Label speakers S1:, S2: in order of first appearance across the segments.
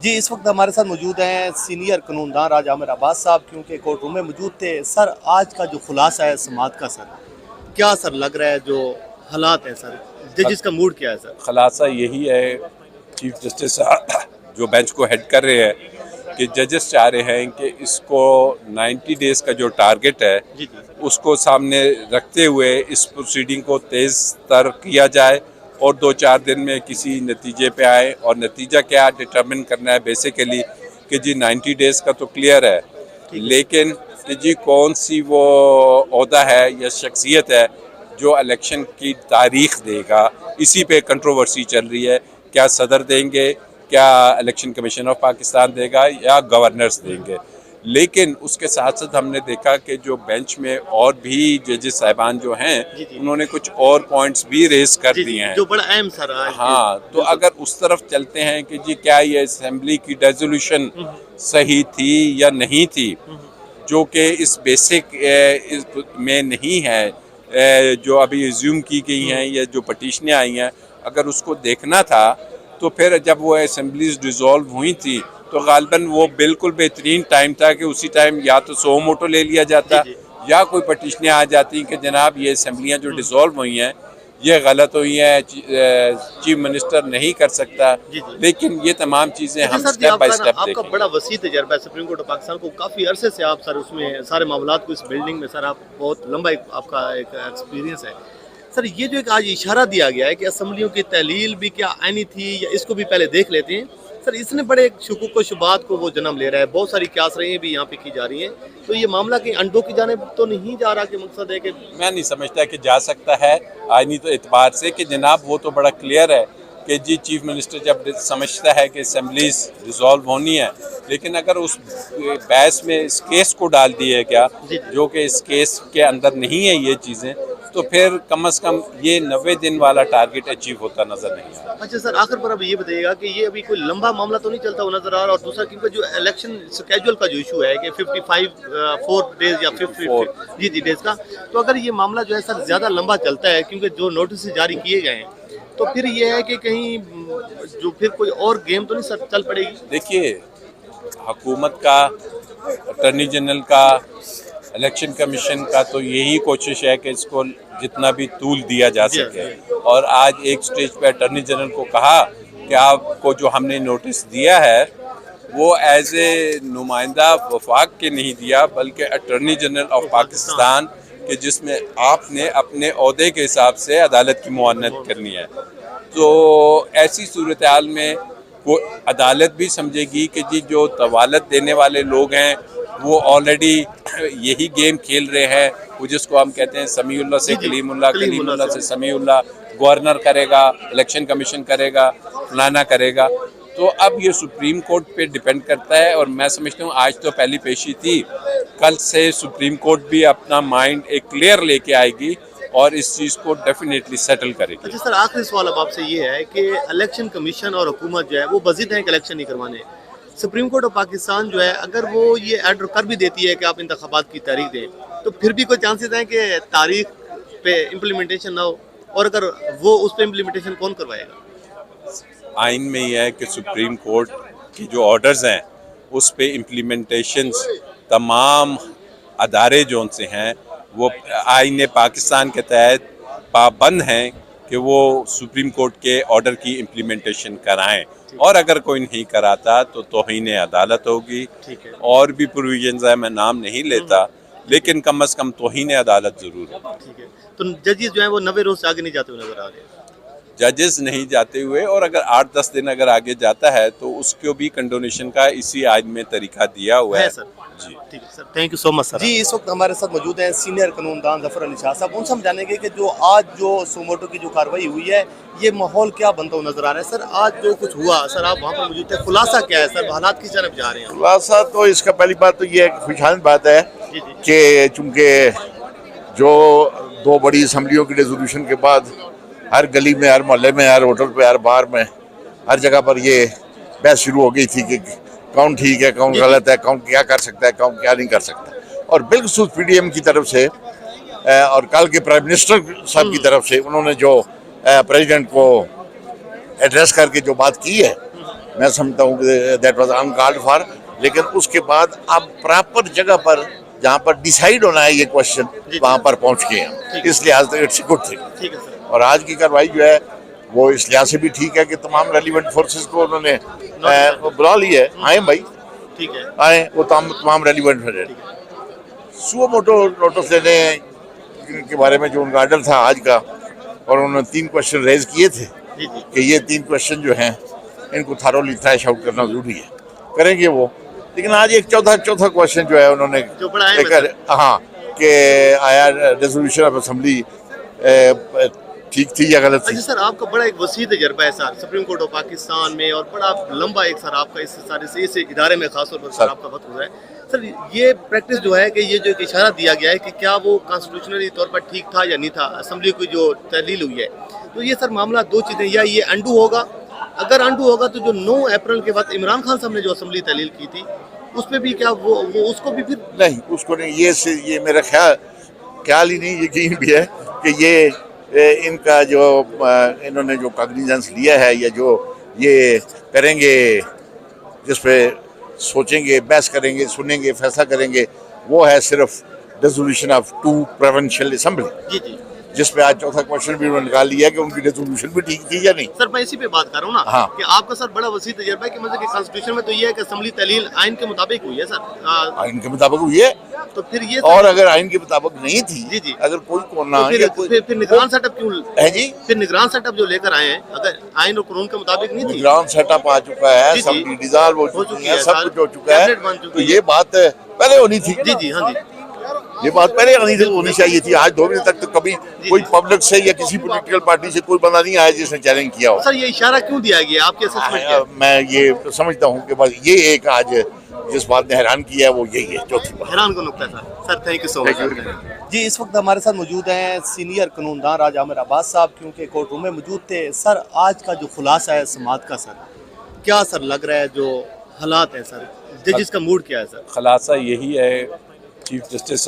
S1: जी, इस वक्त हमारे साथ मौजूद हैं सीनियर कानूनदान राजा आमिर अब्बास साहब, क्योंकि कोर्ट रूम में मौजूद थे। सर, आज का जो खुलासा है समाअत का, सर क्या सर लग रहा है, जो हालात हैं सर, जजिस का मूड क्या है सर?
S2: खुलासा यही है, चीफ जस्टिस जो बेंच को हेड कर रहे हैं कि जजेस चाह रहे हैं कि इसको 90 डेज़ का जो टारगेट है
S1: जी जी।
S2: उसको सामने रखते हुए इस प्रोसीडिंग को तेज़ तर किया जाए और 2-4 दिन में किसी नतीजे पे आए। और नतीजा क्या डिटरमिन करना है बेसिकली कि जी 90 डेज़ का तो क्लियर है, लेकिन कि जी कौन सी वो ओहदा है या शख्सियत है जो इलेक्शन की तारीख देगा, इसी पे कंट्रोवर्सी चल रही है। क्या सदर देंगे, क्या इलेक्शन कमीशन ऑफ पाकिस्तान देगा या गवर्नर्स देंगे। लेकिन उसके साथ साथ हमने देखा कि जो बेंच में और भी जजेस साहिबान जो हैं उन्होंने कुछ और पॉइंट्स भी रेज कर दिए हैं
S1: जो बड़ा अहम सर आज
S2: हाँ, तो अगर उस तरफ चलते हैं कि जी क्या ये असेंबली की रेजोल्यूशन सही थी या नहीं थी, जो कि इस बेसिक में नहीं है, जो अभी रिज्यूम की गई हैं या जो पटिशनें आई हैं, अगर उसको देखना था तो फिर जब वो असेंबलीज डिसॉल्व हुई थी तो गालिबन वो बिल्कुल बेहतरीन टाइम था कि उसी टाइम या तो सो मोटो ले लिया जाता या कोई पटिशनें आ जाती कि जनाब ये असेंबलियाँ जो डिसॉल्व हुई हैं ये गलत हुई हैं, चीफ मिनिस्टर नहीं कर सकता। लेकिन ये तमाम चीज़ें हम स्टेप बाय स्टेप देखेंगे।
S1: आपका बड़ा वसी तजर्बा है सुप्रीम कोर्ट ऑफ पाकिस्तान को, काफ़ी अरसे से आप सर उसमें सारे मामलात को, इस बिल्डिंग में सर आप बहुत लंबा आपका एक एक्सपीरियंस है सर। ये जो एक आज इशारा दिया गया है कि असम्बलियों की तहलील भी क्या आनी थी या इसको भी पहले देख लेते हैं सर, इसने बड़े शुकूक व शुबात को वो जन्म ले रहा है। बहुत सारी क्यास रही भी यहाँ पे की जा रही हैं, तो ये मामला कहीं अंडों की जाने तो नहीं जा रहा कि मकसद है कि
S2: मैं नहीं समझता कि जा सकता है आईनी तो एतबार से कि जनाब वो तो बड़ा क्लियर है कि जी चीफ मिनिस्टर जब समझता है कि असम्बलीज डिसॉल्व होनी है, लेकिन अगर उस बहस में इस केस को डाल दिया गया जो कि इस केस के अंदर नहीं है ये चीज़ें, तो फिर कम से कम ये 90 दिन वाला टारगेट अचीव होता नजर नहीं आ रहा।
S1: अच्छा सर, आखिर पर अब ये बताइएगा कि ये अभी कोई लंबा मामला तो नहीं चलता हुआ नजर आ रहा, और दूसरा क्योंकि जो इलेक्शन स्केड्यूल का जो इशू है कि 4 डेज या 50 डेज का, तो अगर ये मामला जो है सर ज़्यादा लंबा चलता है क्योंकि जो नोटिस जारी किए गए हैं, तो फिर ये है कि कहीं जो फिर कोई और गेम तो नहीं सर चल पड़ेगी?
S2: देखिए, हुकूमत का, अटर्नी जनरल का, इलेक्शन कमीशन का तो यही कोशिश है कि इसको जितना भी तूल दिया जा सके। और आज एक स्टेज पे अटर्नी जनरल को कहा कि आपको जो हमने नोटिस दिया है वो एज ए नुमाइंदा वफाक के नहीं दिया, बल्कि अटर्नी जनरल ऑफ पाकिस्तान के, जिसमें आपने अपने ओहदे के हिसाब से अदालत की मुआनत करनी है। तो ऐसी सूरत हाल में वो अदालत भी समझेगी कि जी जो तवालत देने वाले लोग हैं वो ऑलरेडी यही गेम खेल रहे हैं, वो जिसको हम कहते हैं समीउल्लाह से कलीमुल्लाह, कलीमुल्लाह से समीउल्लाह, गवर्नर करेगा, इलेक्शन कमीशन करेगा, फलाना करेगा। तो अब ये सुप्रीम कोर्ट पे डिपेंड करता है, और मैं समझता हूँ आज तो पहली पेशी थी, कल से सुप्रीम कोर्ट भी अपना माइंड एक क्लियर लेके आएगी और इस चीज़ को डेफिनेटली सेटल करेगी।
S1: अच्छा सर, आखिरी सवाल अब आपसे ये है कि इलेक्शन कमीशन और हुकूमत जो है वो बज़िद है कि इलेक्शन नहीं करवाने। सुप्रीम कोर्ट ऑफ पाकिस्तान जो है अगर वो ये ऑर्डर कर भी देती है कि आप इंतखाबात की तारीख दें, तो फिर भी कोई चांसेस हैं कि तारीख पे इम्प्लीमेंटेशन ना हो, और अगर वो उस पर इम्प्लीमेंटेशन कौन करवाएगा?
S2: आइन में यह है कि सुप्रीम कोर्ट की जो ऑर्डर्स हैं उस पे इम्प्लीमेंटेशन तमाम अदारे जो उनसे हैं वो आइन पाकिस्तान के तहत पाबंद हैं कि वो सुप्रीम कोर्ट के ऑर्डर की इम्प्लीमेंटेशन कराएं, और अगर कोई नहीं कराता तो तौहीन अदालत होगी। और भी प्रोविजंस है, मैं नाम नहीं लेता, लेकिन कम से कम तौहीन अदालत जरूर है।
S1: ठीक है, तो जजेस जो है वो 90 रोज से आगे नहीं जाते हुए नजर आ रहे हैं?
S2: जजेस नहीं जाते हुए, और अगर 8-10 दिन अगर आगे जाता है तो उसको भी कंडोनेशन का इसी आयन में तरीका दिया हुआ है
S1: सर।
S2: जी
S1: ठीक है sir, thank you so much sir. जी, इस वक्त हमारे साथ मौजूद हैं सीनियर कानूनदान ज़फ़र अली शाह साहब। उनसे हम जानेंगे कि जो आज जो सुमोटो की जो कार्रवाई हुई है, ये माहौल क्या बनता हुआ नजर आ रहा है सर? आज जो कुछ हुआ सर, आप वहाँ पर मौजूद थे, खुलासा क्या है सर, हालात किस तरफ जा रहे हैं?
S3: खुलासा तो इसका पहली बात तो ये है, खुशहाल बात है कि चूँकि जो 2 बड़ी असम्बलियों की रेजोल्यूशन के बाद हर गली में, हर मोहल्ले में, हर होटल पे, हर बार में, हर जगह पर ये बहस शुरू हो गई थी कि कौन ठीक है, कौन गलत है, कौन क्या कर सकता है, कौन क्या नहीं कर सकता। और बिल्खुसूस PDM की तरफ से और कल के प्राइम मिनिस्टर साहब की तरफ से उन्होंने जो प्रेसिडेंट को एड्रेस करके जो बात की है मैं समझता हूँ कि दैट वाज अनकॉल्ड फॉर। लेकिन उसके बाद अब प्रॉपर जगह पर जहाँ पर डिसाइड होना है ये क्वेश्चन, वहाँ पर पहुँच गए हैं, इस लिहाज से इट्स गुड थिंग।
S1: ठीक है सर।
S3: और आज की कार्रवाई जो है वो इस लिहाज से भी ठीक है कि तमाम रेलिवेंट फोर्सेस को उन्होंने बुला लिया है। आए भाई,
S1: ठीक है,
S3: आए, वो तमाम रेलिवेंट है। सुओ मोटो नोटिस लेने के बारे में जो उनका आर्डर था आज का, और उन्होंने 3 क्वेश्चन रेज किए थे
S1: जी जी
S3: कि ये 3 क्वेश्चन जो हैं इनको थारोली थ्रैश आउट करना जरूरी है, करेंगे वो। लेकिन आज एक चौथा क्वेश्चन जो है उन्होंने
S1: जो बड़ा अहम है,
S3: हाँ, कि आया रेजोल्यूशन ऑफ असेंबली ठीक थी या गलत थी।
S1: अच्छा सर, आपका बड़ा एक वसी तजर्बा है sir supreme court of Pakistan में, और बड़ा लंबा एक सर आपका इस सारे से इस इदारे में खास तौर पर सर आपका वक्त गुजरा है। सर ये प्रैक्टिस जो है कि ये जो एक इशारा दिया गया है कि क्या वो कॉन्स्टिट्यूशनली तौर पर ठीक था या नहीं था, असेंबली की जो तहलील हुई है, तो ये सर मामला 2 चीज़ें, या ये अंडू होगा, अगर अंडू होगा तो जो 9 अप्रैल के बाद इमरान खान साहब ने जो असेंबली तहलील की थी उसमें भी क्या वो उसको भी फिर
S3: नहीं, उसको नहीं, ये मेरा ख्याल ही नहीं, यकीन भी है कि ये इनका जो इन्होंने जो कॉग्निजेंस लिया है या जो ये करेंगे, जिस पे सोचेंगे, बहस करेंगे, सुनेंगे, फैसला करेंगे, वो है सिर्फ रेजोल्यूशन ऑफ 2 प्रोविंशियल असेंबली,
S1: जी जी
S3: जिस पे आज चौथा क्वेश्चन भी उन्होंने निकाल लिया कि उनकी रेजोल्यूशन भी ठीक थी या नहीं।
S1: सर मैं इसी पे बात कर रहा हूँ ना,
S3: हाँ।
S1: कि आपका सर बड़ा वसी तजर्बा है कि मतलब कि कॉन्स्टिट्यूशन में तो ये है कि असेंबली तहलील आइन के मुताबिक हुई है सर,
S3: आइन के मुताबिक हुई है,
S1: तो फिर ये
S3: और अगर आइन के मुताबिक नहीं थी,
S1: जी जी,
S3: अगर कोई कोना
S1: तो फिर निगरान सेटअप क्यों
S3: है जी,
S1: फिर निगरान सेटअप जो लेकर आए हैं, अगर आइन और कानून के मुताबिक नहीं थी,
S3: ग्राउंड सेटअप आ चुका है,
S1: जी,
S3: सब डिसॉल्व हो चुकी है, सब कुछ हो चुका है,
S1: कैबिनेट बन चुकी
S3: तो
S1: है।
S3: ये बात पहले होनी थी।
S1: जी जी, हाँ जी,
S3: ये बात पहले होनी चाहिए थी। आज 2 बजे तक तो कभी कोई पब्लिक से या किसी पॉलिटिकल पार्टी से कोई बंदा नहीं आया जिसने चैलेंज किया हो।
S1: सर ये इशारा क्यों दिया गया, आपके असेसमेंट क्या है?
S3: मैं ये समझता हूँ कि बस ये एक आज जिस बात ने हैरान किया है वो यही है, चौथी बात।
S1: हैरान को नुकता है sir, thank you so much.
S3: Thank you.
S1: जी, इस वक्त हमारे साथ मौजूद हैं सीनियर कानूनदान राजा आमिर अब्बास साहब, क्योंकि कोर्ट रूम में मौजूद थे। सर आज का जो खुलासा है समाअत का, सर क्या सर लग रहा है, जो हालात है सर, जजिस का मूड क्या है सर?
S2: खुलासा यही है, चीफ जस्टिस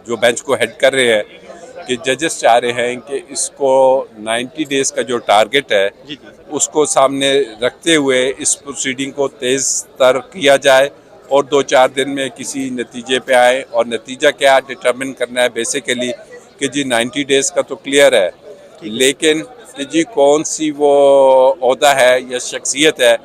S2: जो बेंच को हेड कर रहे हैं, कि जजेस चाह रहे हैं कि इसको 90 डेज का जो टारगेट है
S1: जी जी,
S2: उसको सामने रखते हुए इस प्रोसीडिंग को तेज़ तर किया जाए और 2-4 दिन में किसी नतीजे पे आए। और नतीजा क्या डिटरमिन करना है बेसिकली कि जी 90 डेज़ का तो क्लियर है, लेकिन कि जी कौन सी वो ओहदा है या शख्सियत है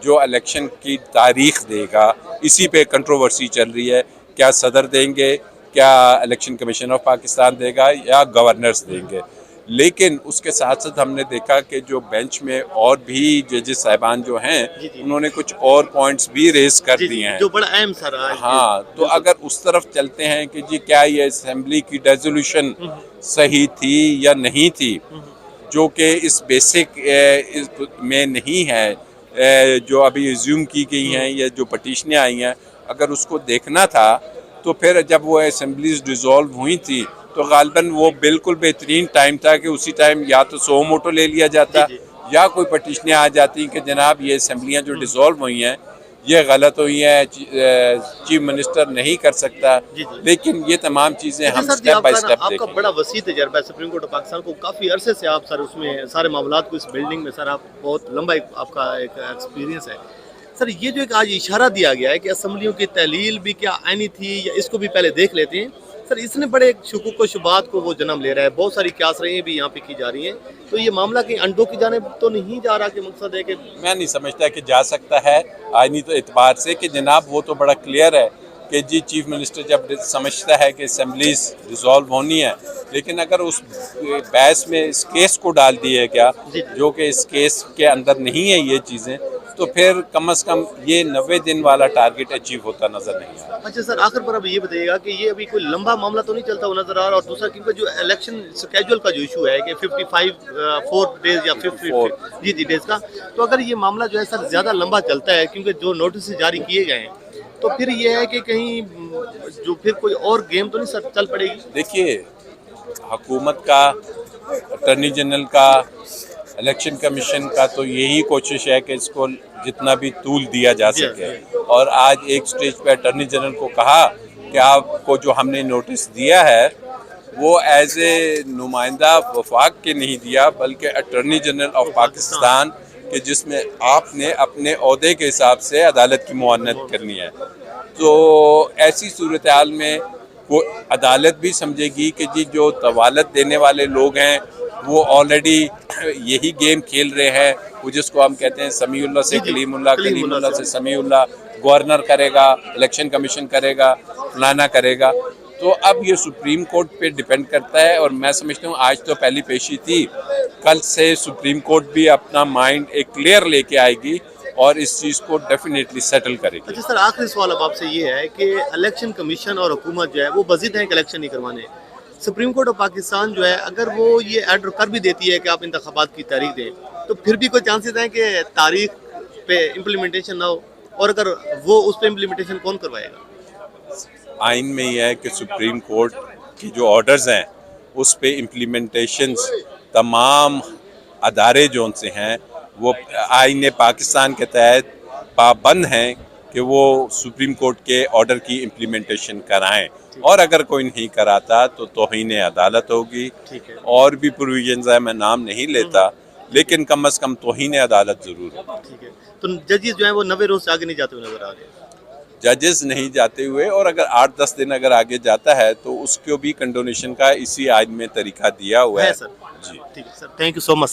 S2: जो इलेक्शन की तारीख देगा, इसी पे कंट्रोवर्सी चल रही है। क्या सदर देंगे, क्या इलेक्शन कमीशन ऑफ पाकिस्तान देगा, या गवर्नर्स देंगे। लेकिन उसके साथ साथ हमने देखा कि जो बेंच में और भी जजेस साहिबान जो हैं उन्होंने कुछ और पॉइंट्स भी रेज कर दिए हैं
S1: जो बड़ा अहम सर है।
S2: हाँ, तो अगर उस तरफ चलते हैं कि जी क्या ये असेंबली की रेजोल्यूशन सही थी या नहीं थी, जो कि इस बेसिक में नहीं है, जो अभी एज्यूम की गई हैं या जो पटिशनें आई हैं, अगर उसको देखना था तो फिर जब वो असेंबलीज डिसॉल्व हुई थी तो गालिबन वो बिल्कुल बेहतरीन टाइम था कि उसी टाइम या तो सो मोटो ले लिया जाता या कोई पटिशनें आ जाती कि जनाब ये असेंबलियाँ जो डिसॉल्व हुई हैं ये गलत हुई हैं, चीफ मिनिस्टर नहीं कर सकता। लेकिन ये तमाम चीज़ें हम स्टेप बाय स्टेप
S1: आपका
S2: देखेंगे।
S1: बड़ा वसी तजर्बा है सुप्रीम कोर्ट ऑफ पाकिस्तान को, काफ़ी अरसे से आप सर उसमें सारे मामलात को, इस बिल्डिंग में सर आप बहुत लंबा आपका एक एक्सपीरियंस है। सर ये जो एक आज इशारा दिया गया है कि असेंबलियों की तहलील भी क्या आईनी थी या इसको भी पहले देख लेते हैं, सर इसने बड़े शुकूक व शुबात को वो जन्म ले रहा है, बहुत सारी क्यास रही भी यहाँ पे की जा रही हैं, तो ये मामला कहीं अंडों की जाने तो नहीं जा रहा कि मकसद है कि
S2: मैं नहीं समझता कि जा सकता है आईनी तो एतबार से कि जनाब वो तो बड़ा क्लियर है कि जी चीफ मिनिस्टर जब समझता है कि असम्बलीज डिसॉल्व होनी है, लेकिन अगर उस बहस में इस केस को डाल दिया गया जो कि इस केस के अंदर नहीं है ये चीज़ें, तो फिर कम से कम ये 90 दिन वाला टारगेट अचीव होता नजर नहीं आ रहा।
S1: अच्छा सर, आखिर पर अब ये बताइएगा कि ये अभी कोई लंबा मामला तो नहीं चलता हुआ नजर आ रहा, और दूसरा क्योंकि जो इलेक्शन स्केड्यूल का जो इशू है कि 4 डेज या 54 जी डेज का, तो अगर ये मामला जो है सर ज़्यादा लंबा चलता है क्योंकि जो नोटिस जारी किए गए हैं, तो फिर ये है कि कहीं जो फिर कोई और गेम तो नहीं सर चल पड़ेगी?
S2: देखिए, हुकूमत का, अटर्नी जनरल का, इलेक्शन कमीशन का तो यही कोशिश है कि इसको जितना भी तूल दिया जा सके। और आज एक स्टेज पे अटर्नी जनरल को कहा कि आपको जो हमने नोटिस दिया है वो एज ए नुमाइंदा वफाक के नहीं दिया, बल्कि अटर्नी जनरल ऑफ पाकिस्तान कि जिसमें आपने अपने ओहदे के हिसाब से अदालत की मुआनत करनी है। तो ऐसी सूरत हाल में वो अदालत भी समझेगी कि जी जो तवालत देने वाले लोग हैं वो ऑलरेडी यही गेम खेल रहे हैं, वो जिसको हम कहते हैं समीउल्लाह से कलीमुल्लाह, कलीमुल्लाह से समीउल्लाह, गवर्नर करेगा, इलेक्शन कमीशन करेगा, फलाना करेगा। तो अब ये सुप्रीम कोर्ट पे डिपेंड करता है और मैं समझता हूँ आज तो पहली पेशी थी, कल से सुप्रीम कोर्ट भी अपना माइंड एक क्लियर लेके आएगी और इस चीज़ को डेफिनेटली सेटल करेगी।
S1: अच्छा सर, आखिरी सवाल अब आपसे ये है कि इलेक्शन कमीशन और हुकूमत जो है वो बज़िद है कि इलेक्शन नहीं करवाने। सुप्रीम कोर्ट ऑफ पाकिस्तान जो है अगर वो ये ऑर्डर कर भी देती है कि आप इंतखाबात की तारीख दें, तो फिर भी कोई चांसेस हैं कि तारीख पे इम्प्लीमेंटेशन ना हो, और अगर वो उस पर इम्प्लीमेंटेशन कौन करवाएगा?
S2: आइन में यह है कि सुप्रीम कोर्ट की जो ऑर्डर्स हैं उस पे इम्प्लीमेंटेशंस तमाम अदारे जो उनसे हैं वो आइन पाकिस्तान के तहत पाबंद हैं कि वो सुप्रीम कोर्ट के ऑर्डर की इम्प्लीमेंटेशन कराएं, और अगर कोई नहीं कराता तो तौहीन अदालत होगी। और भी प्रोविजंस है, मैं नाम नहीं लेता, लेकिन कम से कम तौहीन अदालत जरूर है।
S1: ठीक है, तो जजेस जो है वो 90 रोज से आगे नहीं जाते हुए नजर आ रहे हैं।
S2: जजेस नहीं जाते हुए, और अगर 8-10 दिन अगर आगे जाता है तो उसको भी कंडोनेशन का इसी आयन में तरीका दिया हुआ है
S1: सर।
S2: जी।
S1: ठीक है sir, thank you so much.